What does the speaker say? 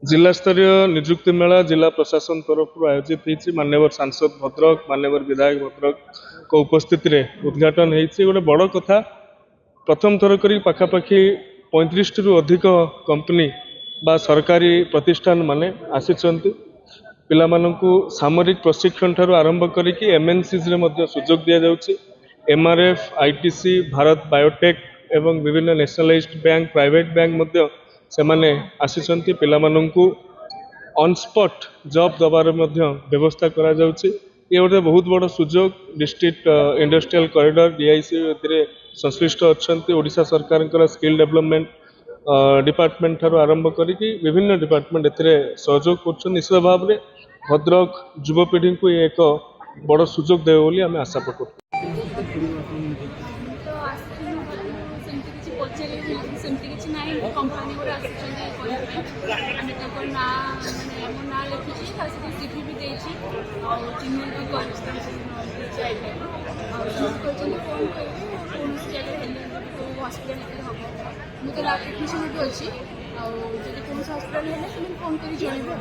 जिला स्तरीय निजुक्ति मेला जिला प्रशासन तरफ आयोजित होती माननीय सांसद भद्रक माननीय विधायक भद्रक को उपस्थिति रे उद्घाटन होती गोटे बड़ कथा प्रथम थर कर पाखापाखि 35 रु अधिक कंपनी बा सरकारी प्रतिष्ठान माने आसिचंती पिला माननकु सामरिक प्रशिक्षण ठारू आरंभ करिकी एमएनसीज रे मध्य सुजोग दिया जाउची एमआरएफ आईटीसी भारत बायोटेक एवं विभिन्न नेशनलाइज्ड बैंक प्राइवेट बैंक मध्य से माने आसिचंती पिला माननकु ऑन स्पॉट जॉब दबार मध्य व्यवस्था करा जाउची ये गोटे बहुत बड़ सुजोग डिस्ट्रिक्ट इंडस्ट्रियल कॉरिडोर डीआईसी संश्लिष्ट अच्छा ओडिशा सरकार स्किल डेवलपमेंट डिपार्टमेंट ठारू आरंभ करिकी विभिन्न डिपार्टमेंट एथिरे सहयोग कर निश्चित भाव में भद्रक युवपीढ़ी को ये एक बड़ सुजोग देव बोली आम आशा प्रकट सेमती किसी ना कंपानी गुड़ा आम ना मो ना लिखी सीवी भी देती चिन्ह भी फोन कौन जगह हस्पिटाल हम मुझे लैब टेक्नीशियन भी अच्छी आदि कौन हस्पिटाल फोन कर जनइबे।